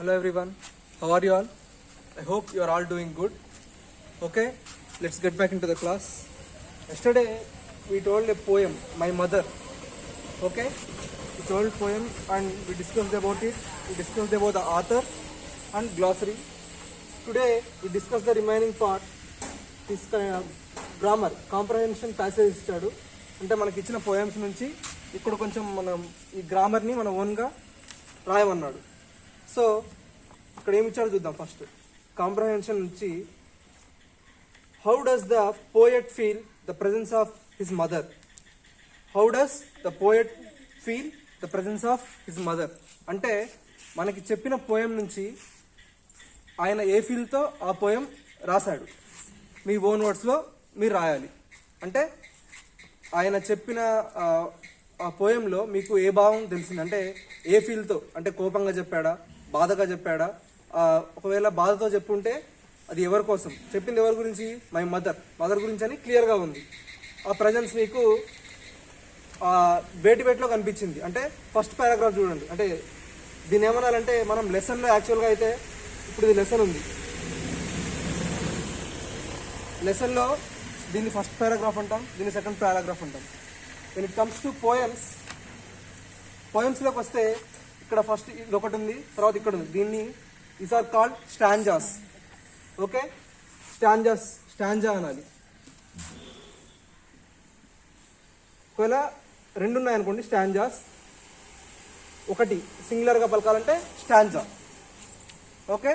Hello everyone, how are you all? I hope you are all doing good. Okay, let's get back into the class. Yesterday we told a poem, My Mother. Okay, we told poem and we discussed about it. We discussed about the author and glossary. Today we discuss the remaining part. This grammar comprehension passage ఇచ్చాడు. అంటే మనకి ఇచ్చిన poems నుంచి ఇక్కడ కొంచెం మనం ఈ గ్రామర్ని మన ఓన్గా రాయమన్నాడు. సో ఇక్కడ ఏమి ఇచ్చాడో చూద్దాం. ఫస్ట్ కాంప్రహెన్షన్ నుంచి, how does the poet feel the presence of his mother. How does the poet feel the presence of his mother అంటే మనకి చెప్పిన పోయం నుంచి ఆయన ఏ ఫీల్తో ఆ పోయం రాశాడు. మీ ఓన్ వర్డ్స్లో మీరు రాయాలి. అంటే ఆయన చెప్పిన ఆ పోయంలో మీకు ఏ భావం తెలిసింది, అంటే ఏ ఫీల్తో, అంటే కోపంగా చెప్పాడా, బాధగా చెప్పాడా. ఒకవేళ బాధతో చెప్పుంటే అది ఎవరి కోసం చెప్పింది, ఎవరి గురించి, మై మదర్ గురించి అని క్లియర్గా ఉంది. ఆ ప్రజెన్స్ మీకు వేటిలో కనిపించింది. అంటే ఫస్ట్ పారాగ్రాఫ్ చూడండి. అంటే దీన్ని ఏమనాలంటే మనం లెసన్లో యాక్చువల్గా అయితే ఇప్పుడు ఇది లెసన్ ఉంది. లెసన్లో దీన్ని ఫస్ట్ పారాగ్రాఫ్ అంటాం, దీన్ని సెకండ్ పారాగ్రాఫ్ అంటాం. వెన్ ఇట్ కమ్స్ టు పోయమ్స్లోకి వస్తే ఇక్కడ ఫస్ట్ ఇది ఒకటి ఉంది, తర్వాత ఇక్కడ ఉంది. దీన్ని these are called stanzas. Okay, stanza అనాలి. ఒకవేళ రెండు ఉన్నాయనుకోండి స్టాంజాస్, ఒకటి సింగులర్గా పలకాలంటే స్టాంజా. ఓకే,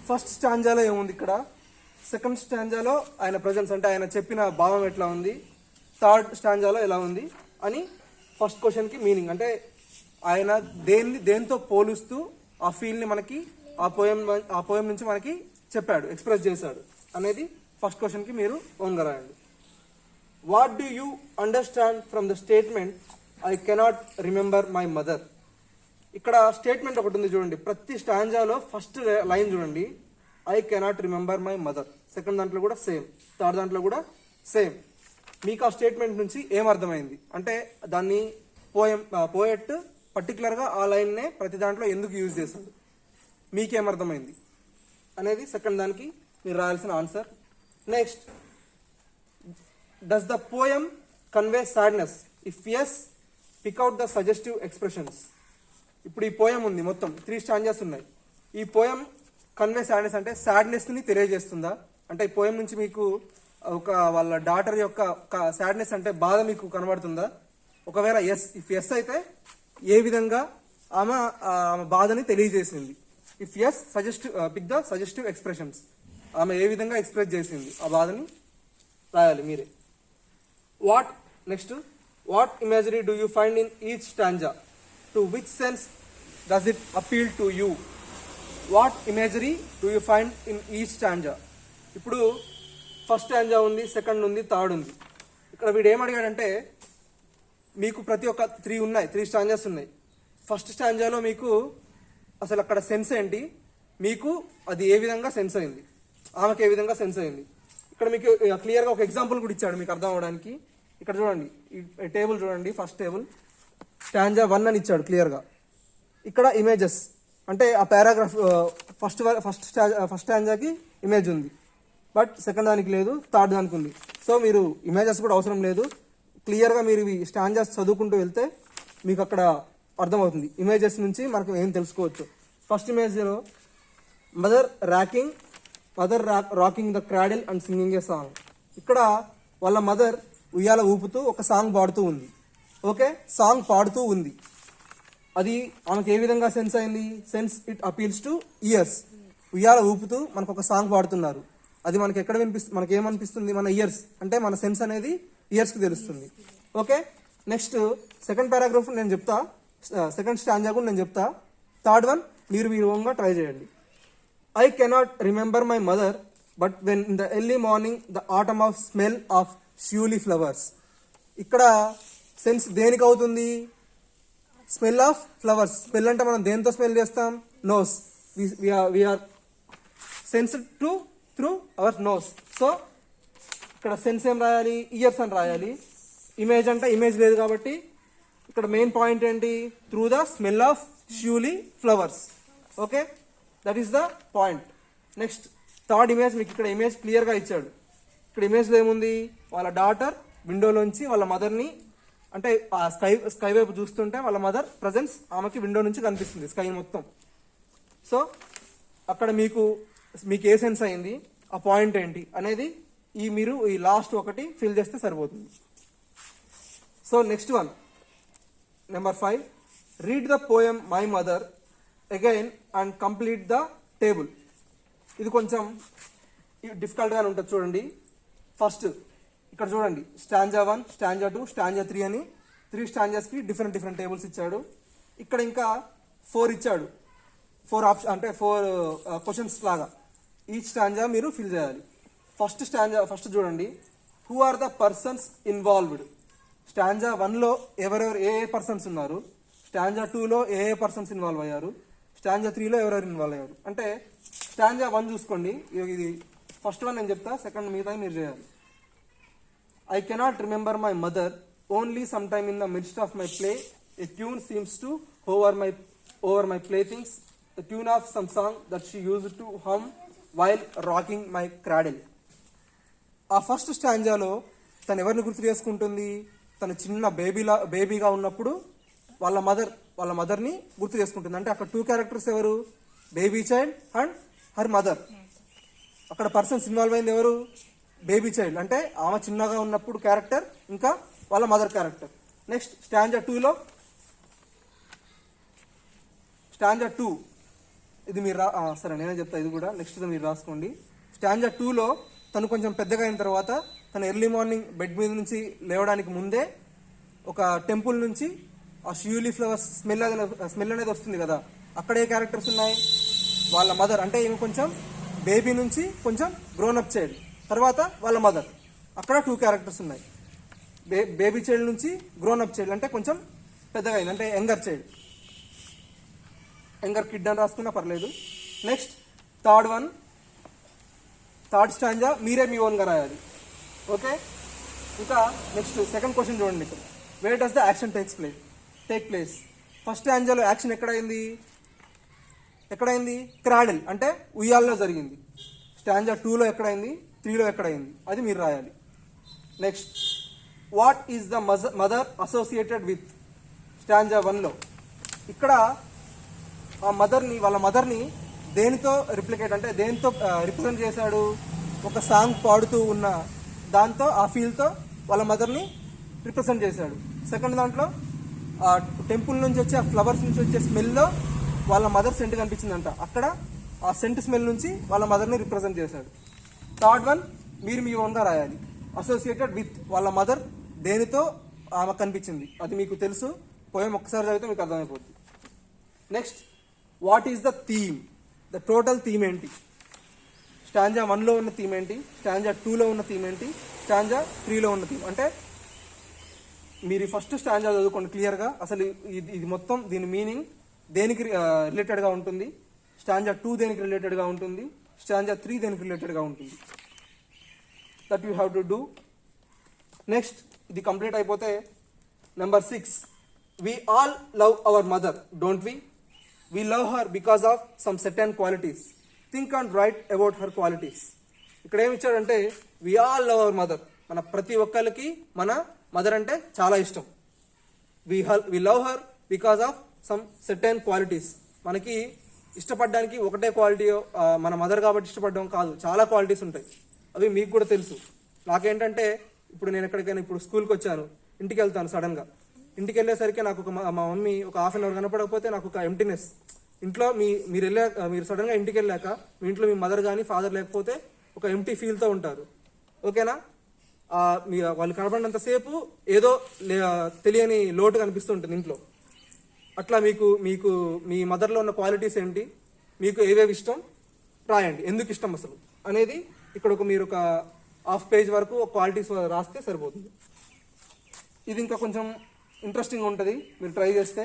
ఫస్ట్ స్టాంజాలో ఏముంది, ఇక్కడ సెకండ్ స్టాంజాలో ఆయన ప్రజెన్స్ అంటే ఆయన చెప్పిన భావం ఎట్లా ఉంది, థర్డ్ స్టాంజాలో ఎలా ఉంది అని ఫస్ట్ క్వశ్చన్కి మీనింగ్. అంటే ఆయన దేంతో పోలుస్తూ ఆ ఫీల్ని మనకి ఆ పోయం నుంచి మనకి చెప్పాడు, ఎక్స్ప్రెస్ చేశాడు అనేది ఫస్ట్ క్వశ్చన్కి మీరు ఓన్గా రాయండి. What do you understand from the statement I cannot remember my mother. ఇక్కడ స్టేట్మెంట్ ఒకటి ఉంది చూడండి. ప్రతి స్టాంజాలో ఫస్ట్ లైన్ చూడండి, I cannot remember my mother. Second దాంట్లో కూడా సేమ్, థర్డ్ దాంట్లో కూడా సేమ్. మీకు ఆ స్టేట్మెంట్ నుంచి ఏమర్థమైంది అంటే దాన్ని పోయట్ పర్టికులర్గా ఆ లైన్నే ప్రతి దాంట్లో ఎందుకు యూజ్ చేశాడు, మీకేమర్థమైంది అనేది సెకండ్ దానికి మీరు రాయాల్సిన answer. Next, does the poem convey sadness? If yes, pick out the suggestive expressions. ఇప్పుడు ఈ పోయం ఉంది, మొత్తం 3 స్టాంజాస్ ఉన్నాయి. ఈ పోయం కన్వే సాడ్నెస్ అంటే సాడ్నెస్ని తెలియజేస్తుందా? అంటే ఈ పోయం నుంచి మీకు వాళ్ళ డాటర్ యొక్క సాడ్నెస్ అంటే బాధ మీకు కనబడుతుందా? ఒకవేళ ఇఫ్ ఎస్ అయితే ఏ విధంగా ఆమె బాధని తెలియజేసింది. If yes, pick the suggestive expressions. ఆమె ఏ విధంగా ఎక్స్ప్రెస్ చేసింది ఆ బాధని రాయాలి మీరే. What imagery do you find in each stanza? To which sense does it appeal to you? What imagery do you find in each stanza? ఇప్పుడు first stanza ఉంది, సెకండ్ ఉంది, థర్డ్ ఉంది. ఇక్కడ వీడు ఏమడిగాడంటే మీకు ప్రతి ఒక్క 3 స్టాంజాస్ ఉన్నాయి. ఫస్ట్ స్టాంజాలో మీకు అసలు అక్కడ సెన్స్ ఏంటి, మీకు అది ఏ విధంగా సెన్స్ అయింది, ఆమెకు ఏ విధంగా సెన్స్ అయింది. ఇక్కడ మీకు క్లియర్గా ఒక ఎగ్జాంపుల్ కూడా ఇచ్చాడు మీకు అర్థం అవడానికి. ఇక్కడ చూడండి, ఈ టేబుల్ చూడండి, ఫస్ట్ టేబుల్ స్టాంజా 1 అని ఇచ్చాడు క్లియర్గా. ఇక్కడ ఇమేజెస్ అంటే ఆ పారాగ్రాఫ్ ఫస్ట్ స్టాంజాకి ఇమేజ్ ఉంది, బట్ సెకండ్ దానికి లేదు, థర్డ్ దానికి ఉంది. సో మీరు ఇమేజెస్ కూడా అవసరం లేదు, క్లియర్గా మీరు ఇవి స్టాంజాస్ చదువుకుంటూ వెళ్తే మీకు అక్కడ అర్థమవుతుంది. ఇమేజెస్ నుంచి మనకు ఏం తెలుసుకోవచ్చు. ఫస్ట్ ఇమేజ్లో mother rocking the cradle and singing a song. ఇక్కడ వాళ్ళ మదర్ ఉయ్యాల ఊపుతూ ఒక సాంగ్ పాడుతూ ఉంది. ఓకే, సాంగ్ పాడుతూ ఉంది. అది ఆమెకు ఏ విధంగా సెన్స్ అయింది? Sense it appeals two years. ఉయ్యాల ఊపుతూ మనకు ఒక సాంగ్ పాడుతున్నారు, అది మనకి ఎక్కడ మనకి ఏమనిపిస్తుంది? మన ఇయర్స్, అంటే మన సెన్స్ అనేది ఇయర్స్కి తెలుస్తుంది. ఓకే, నెక్స్ట్ సెకండ్ పారాగ్రాఫ్ నేను చెప్తా, సెకండ్ స్టాంజా కూడా నేను చెప్తా. థర్డ్ వన్ మీరు ఓన్గా ట్రై చేయండి. I cannot remember my mother but when in the early morning the autumn of smell of shiuli flowers. ఇక్కడ సెన్స్ దేనికి అవుతుంది? Smell of flowers. స్మెల్ అంటే మనం దేంతో స్మెల్ చేస్తాం? Nose. We're sensed to through our nose. So ఇక్కడ sense ఏం రాయాలి? ఇయర్స్ అని రాయాలి. ఇమేజ్ అంటే ఇమేజ్ లేదు కాబట్టి ఇక్కడ మెయిన్ పాయింట్ ఏంటి? Through the smell of shiuli flowers. Okay, that is the point. Next third image, మీకు ఇక్కడ ఇమేజ్ క్లియర్గా ఇచ్చాడు. ఇక్కడ ఇమేజ్లో ఏముంది, వాళ్ళ డాటర్ విండోలోంచి వాళ్ళ మదర్ని, అంటే ఆ స్కై వైపు చూస్తుంటే వాళ్ళ మదర్ ప్రజెన్స్ ఆమెకి విండో నుంచి కనిపిస్తుంది, స్కై మొత్తం. సో అక్కడ మీకు ఏ సెన్స్ అయింది, ఆ పాయింట్ ఏంటి అనేది మీరు ఈ లాస్ట్ ఒకటి ఫిల్ చేస్తే సరిపోతుంది. So next one, number 5, read the poem my mother again and complete the table. ఇది కొంచెం డిఫికల్ట్గానే ఉంటుంది చూడండి. ఫస్ట్ ఇక్కడ చూడండి, స్టాంజా 1, స్టాంజా 2, స్టాంజా 3 అని 3 స్టాంజాస్కి డిఫరెంట్ టేబుల్స్ ఇచ్చాడు. ఇక్కడ ఇంకా 4 ఇచ్చాడు, 4 ఆప్షన్ అంటే 4 క్వశ్చన్స్ లాగా. ఈచ్ స్టాంజా మీరు ఫిల్ చేయాలి. ఫస్ట్ చూడండి, who are the persons involved. Stanza 1లో ఎవరెవరు ఏ పర్సన్స్ ఉన్నారు, స్టాంజా 2లో ఏ పర్సన్స్ ఇన్వాల్వ్ అయ్యారు, స్టాంజా 3లో ఎవరెవరు ఇన్వాల్వ్ అయ్యారు. అంటే స్టాంజా 1 చూసుకోండి, ఇది ఫస్ట్ వన్ నేను చెప్తా, సెకండ్ మిగతా మీరు చేయాలి. I cannot remember my mother, only sometime in the midst of my play a tune seems to over my playthings, the tune of some song that she used to hum while rocking my cradle. ఆ first స్టాంజాలో తను ఎవరిని గుర్తు చేసుకుంటుంది, తను చిన్న బేబీగా ఉన్నప్పుడు వాళ్ళ మదర్ని గుర్తు చేసుకుంటుంది. అంటే అక్కడ 2 క్యారెక్టర్స్ ఎవరు, baby child and her mother. అక్కడ పర్సన్స్ ఇన్వాల్వ్ అయింది ఎవరు, బేబీ చైల్డ్, అంటే ఆమె చిన్నగా ఉన్నప్పుడు క్యారెక్టర్, ఇంకా వాళ్ళ మదర్ క్యారెక్టర్. నెక్స్ట్ స్టాంజా 2లో, స్టాంజా 2 ఇది మీరు సరే నేనే చెప్తా, ఇది కూడా నెక్స్ట్ మీరు రాసుకోండి. స్టాంజా 2లో తను కొంచెం పెద్దగా అయిన తర్వాత, తను ఎర్లీ మార్నింగ్ బెడ్ మీద నుంచి లేవడానికి ముందే ఒక టెంపుల్ నుంచి ఆ షియూలీ ఫ్లవర్స్ స్మెల్ అనేది వస్తుంది కదా, అక్కడ ఏ క్యారెక్టర్స్ ఉన్నాయి, వాళ్ళ మదర్, అంటే ఈమె కొంచెం బేబీ నుంచి కొంచెం గ్రోనప్ చైల్డ్, తర్వాత వాళ్ళ మదర్, అక్కడ 2 క్యారెక్టర్స్ ఉన్నాయి. బేబీ చైల్డ్ నుంచి గ్రోనప్ చైల్డ్, అంటే కొంచెం పెద్దగా అయింది, అంటే యంగర్ చైల్డ్, యంగర్ కిడ్ అని రాసుకున్నా పర్లేదు. నెక్స్ట్ థర్డ్ స్టాంజా మీరే మీ ఓన్గా రాయాలి. ఓకే, ఇంకా నెక్స్ట్ సెకండ్ క్వశ్చన్ చూడండి. ఇక్కడ where does the action take place. First స్టాంజాలో యాక్షన్ ఎక్కడైంది, క్రాడిల్ అంటే ఉయ్యాల్లో జరిగింది. స్టాంజా 2లో ఎక్కడైంది, 3లో ఎక్కడైంది, అది మీరు రాయాలి. Next what is the mother associated with. Stanza 1లో ఇక్కడ వాళ్ళ మదర్ని దేనితో రిప్లికేట్, అంటే దేనితో రిప్రజెంట్ చేశాడు, ఒక సాంగ్ పాడుతూ ఉన్న దాంతో, ఆ ఫీల్తో వాళ్ళ మదర్ని రిప్రజెంట్ చేశాడు. సెకండ్ దాంట్లో టెంపుల్ నుంచి వచ్చే ఆ ఫ్లవర్స్ నుంచి వచ్చే స్మెల్లో వాళ్ళ మదర్ సెంట్ కనిపించిందంట, అక్కడ ఆ సెంట్ స్మెల్ నుంచి వాళ్ళ మదర్ని రిప్రజెంట్ చేశాడు. థర్డ్ వన్ మీరు మీ ఓన్గా రాయాలి, అసోసియేటెడ్ విత్, వాళ్ళ మదర్ దేనితో ఆమె కనిపించింది, అది మీకు తెలుసు, పోయం ఒక్కసారి చదివితే మీకు అర్థమైపోతుంది. Next what is the theme, the total theme ఏంటి, స్టాంజా 1లో ఉన్న థీమ్ ఏంటి, స్టాంజా 2లో ఉన్న థీమ్ ఏంటి, స్టాంజా 3లో ఉన్న థీమ్. అంటే మీరు ఫస్ట్ స్టాంజా చదువుకోండి క్లియర్గా, అసలు ఇది మొత్తం దీని మీనింగ్ దేనికి రిలేటెడ్గా ఉంటుంది, స్టాంజా 2 దేనికి రిలేటెడ్గా ఉంటుంది, స్టాంజా 3 దేనికి రిలేటెడ్గా ఉంటుంది, that you have to do. Next ఇది కంప్లీట్ అయిపోతే number 6, we all love our mother, don't we? We love her because of some certain qualities. Think and write about her qualities. ఇక్కడ ఏమి ఇచ్చాడంటే we all love our mother, మన ప్రతి ఒక్కరికి మన mother అంటే చాలా ఇష్టం. we love her because of some certain qualities. మనకి ఇష్టపడడానికి ఒకటే క్వాలిటీ, మన మదర్ కాబట్టి ఇష్టపడడం కాదు, చాలా క్వాలిటీస్ ఉంటాయి, అవి మీకు కూడా తెలుసు. నాకేంటంటే ఇప్పుడు నేను ఎక్కడికైనా ఇప్పుడు స్కూల్కి వచ్చాను, ఇంటికి వెళ్తాను, సడన్గా ఇంటికి వెళ్ళేసరికి నాకు మా మమ్మీ ఒక హాఫ్ అన్ అవర్ కనపడకపోతే నాకు ఒక ఎంప్టీనెస్. ఇంట్లో మీరు సడన్గా ఇంటికి వెళ్ళాక మీ ఇంట్లో మీ మదర్ కానీ ఫాదర్ లేకపోతే ఒక ఎంప్టీ ఫీల్తో ఉంటారు. ఓకేనా, వాళ్ళు కనపడినంతసేపు ఏదో తెలియని లోటు కనిపిస్తుంటుంది ఇంట్లో. అట్లా మీకు మీ మదర్లో ఉన్న క్వాలిటీస్ ఏంటి, మీకు ఏవేవి ఇష్టం రాయండి, ఎందుకు ఇష్టం అసలు అనేది. ఇక్కడ మీరు ఒక హాఫ్ పేజ్ వరకు క్వాలిటీస్ రాస్తే సరిపోతుంది. ఇది ఇంకా కొంచెం ఇంట్రెస్టింగ్ ఉంటుంది, మీరు ట్రై చేస్తే.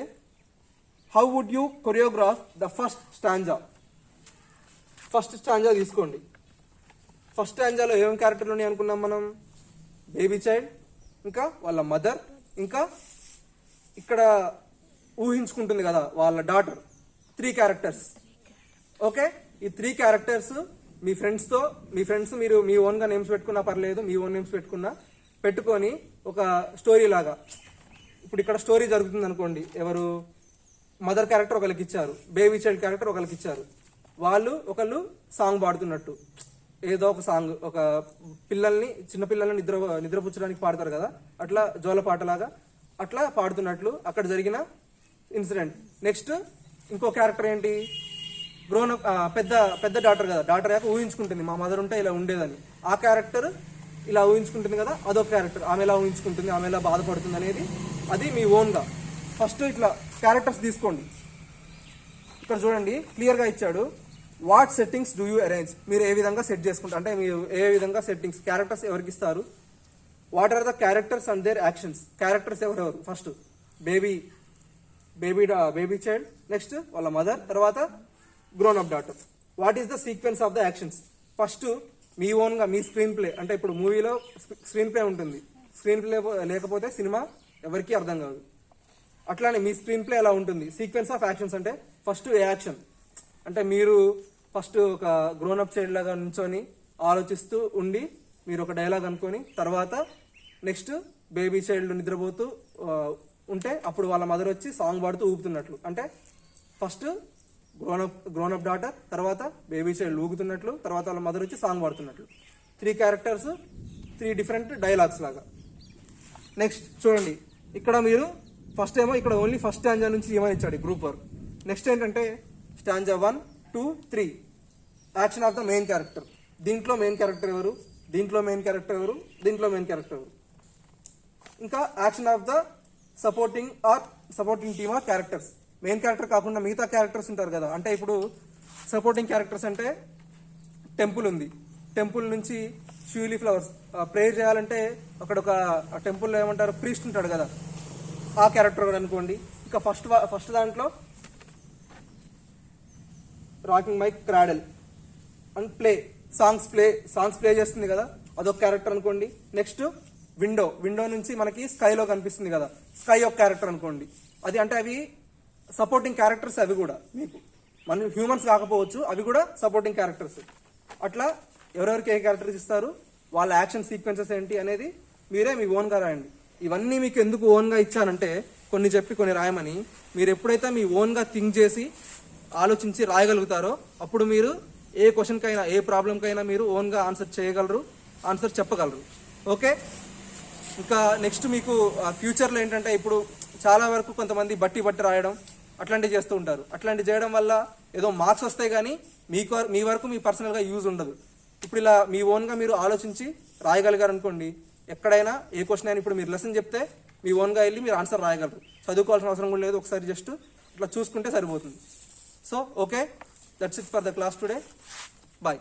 How would you choreograph the first stanza తీసుకోండి. ఫస్ట్ స్టాంజాలో ఏం క్యారెక్టర్లు ఉన్నాయి అనుకున్నాం మనం, బేబీ చైల్డ్, ఇంకా వాళ్ళ మదర్, ఇంకా ఇక్కడ ఊహించుకుంటుంది కదా వాళ్ళ డాటర్, 3 క్యారెక్టర్స్. ఓకే, ఈ 3 క్యారెక్టర్స్ మీ ఫ్రెండ్స్ మీరు మీ ఓన్ గా నేమ్స్ పెట్టుకున్నా పర్లేదు, మీ ఓన్ నేమ్స్ పెట్టుకొని ఒక స్టోరీ లాగా, ఇప్పుడు ఇక్కడ స్టోరీ జరుగుతుంది అనుకోండి, ఎవరు మదర్ క్యారెక్టర్ ఒకరికి ఇచ్చారు, బేబీ చైల్డ్ క్యారెక్టర్ ఒకరికి ఇచ్చారు, ఒకళ్ళు సాంగ్ పాడుతున్నట్టు, ఏదో ఒక సాంగ్, ఒక చిన్న పిల్లల్ని నిద్రపుచ్చడానికి పాడతారు కదా, అట్లా జోల పాటలాగా అట్లా పాడుతున్నట్లు అక్కడ జరిగిన ఇన్సిడెంట్. నెక్స్ట్ ఇంకో క్యారెక్టర్ ఏంటి, గ్రోన్ పెద్ద డాటర్ కదా, డాటర్ యాక ఊహించుకుంటుంది మా మదర్ ఉంటే ఇలా ఉండేదని, ఆ క్యారెక్టర్ ఇలా ఊహించుకుంటుంది కదా, అదొక క్యారెక్టర్, ఆమె ఎలా ఊహించుకుంటుంది, ఆమె ఎలా బాధపడుతుంది అనేది, అది మీ ఓన్గా. ఫస్ట్ ఇట్లా క్యారెక్టర్స్ తీసుకోండి. ఇక్కడ చూడండి క్లియర్గా ఇచ్చాడు, what settings do you arrange, మీరు ఏ విధంగా సెట్ చేసుకుంటారు, అంటే మీరు ఏ విధంగా సెట్టింగ్స్ క్యారెక్టర్స్ ఎవరికి ఇస్తారు, what are the characters and their actions, characters ఎవరెవరు, ఫస్ట్ బేబీ చైల్డ్, నెక్స్ట్ వాళ్ళ మదర్, తర్వాత grown up daughter. What is the sequence of the actions, first మీ ఓన్గా మీ స్క్రీన్ ప్లే, అంటే ఇప్పుడు మూవీలో స్క్రీన్ ప్లే ఉంటుంది, స్క్రీన్ ప్లే లేకపోతే సినిమా ఎవరికీ అర్థం కాదు, అట్లానే మీ స్క్రీన్ ప్లే ఎలా ఉంటుంది. సీక్వెన్స్ ఆఫ్ యాక్షన్స్ అంటే ఫస్ట్ ఏ యాక్షన్, అంటే మీరు ఫస్ట్ ఒక గ్రోన్ అప్ చైల్డ్ లాగా నుంచొని ఆలోచిస్తూ ఉండి మీరు ఒక డైలాగ్ అనుకొని, తర్వాత నెక్స్ట్ బేబీ చైల్డ్ నిద్రపోతూ ఉంటే అప్పుడు వాళ్ళ మదర్ వచ్చి సాంగ్ పాడుతూ ఊపుతున్నట్లు, అంటే ఫస్ట్ గ్రోన్ అప్ డాటర్, తర్వాత బేబీ చైల్డ్ ఊగుతున్నట్లు, తర్వాత వాళ్ళ మదర్ వచ్చి సాంగ్ పాడుతున్నట్లు. 3 క్యారెక్టర్స్ 3 డిఫరెంట్ డైలాగ్స్ లాగా. నెక్స్ట్ చూడండి, ఇక్కడ మీరు ఫస్ట్ ఏమో ఇక్కడ ఓన్లీ ఫస్ట్ స్టాంజా నుంచి ఏమని ఇచ్చాడు గ్రూప్ వర్క్. నెక్స్ట్ ఏంటంటే stanza 1, 2, 3 action of the main character. దీంట్లో మెయిన్ క్యారెక్టర్ ఎవరు, దీంట్లో మెయిన్ క్యారెక్టర్ ఎవరు, దీంట్లో మెయిన్ క్యారెక్టర్ ఎవరు. ఇంకా action of the supporting team or characters. Main character కాకుండా మిగతా క్యారెక్టర్స్ ఉంటారు కదా, అంటే ఇప్పుడు సపోర్టింగ్ క్యారెక్టర్స్ అంటే టెంపుల్ ఉంది, టెంపుల్ నుంచి షూలీ ఫ్లవర్స్ ప్రేయర్ చేయాలంటే అక్కడ ఒక టెంపుల్లో ఏమంటారు ప్రీస్ట్ ఉంటాడు కదా, ఆ క్యారెక్టర్ అనుకోండి. ఇక ఫస్ట్ దాంట్లో rocking mike cradle and songs play చేస్తుంది కదా, అదొక క్యారెక్టర్ అనుకోండి. నెక్స్ట్ విండో నుంచి మనకి స్కైలో కనిపిస్తుంది కదా, స్కై ఒక క్యారెక్టర్ అనుకోండి. అది అంటే అవి సపోర్టింగ్ క్యారెక్టర్స్, అవి కూడా మీకు మన హ్యూమన్స్ కాకపోవచ్చు, అవి కూడా సపోర్టింగ్ క్యారెక్టర్స్. అట్లా ఎవరెవరికి ఏ క్యారెక్టర్స్ ఇస్తారు, వాళ్ళ యాక్షన్ సీక్వెన్సెస్ ఏంటి అనేది మీరే మీ ఓన్గా రాయండి. ఇవన్నీ మీకు ఎందుకు ఓన్గా ఇచ్చానంటే కొన్ని చెప్పి కొన్ని రాయమని. మీరు ఎప్పుడైతే మీ ఓన్గా థింక్ చేసి ఆలోచించి రాయగలుగుతారో అప్పుడు మీరు ఏ క్వశ్చన్కైనా ఏ ప్రాబ్లంకైనా మీరు ఓన్గా ఆన్సర్ చేయగలరు, ఆన్సర్ చెప్పగలరు. ఓకే, ఇంకా నెక్స్ట్ మీకు ఫ్యూచర్లో ఏంటంటే ఇప్పుడు చాలా వరకు కొంతమంది బట్టి రాయడం అట్లాంటివి చేస్తూ ఉంటారు. అట్లాంటివి చేయడం వల్ల ఏదో మార్క్స్ వస్తాయి కానీ మీ వరకు మీ పర్సనల్గా యూజ్ ఉండదు. ఇప్పుడు ఇలా మీ ఓన్గా మీరు ఆలోచించి రాయగలిగారు అనుకోండి, ఎక్కడైనా ఏ క్వశ్చన్ అయినా ఇప్పుడు మీరు లెసన్ చెప్తే మీ ఓన్గా వెళ్ళి మీరు ఆన్సర్ రాయగలరు, చదువుకోవాల్సిన అవసరం కూడా లేదు, ఒకసారి జస్ట్ ఇట్లా చూసుకుంటే సరిపోతుంది. So okay, that's it for the class today. Bye.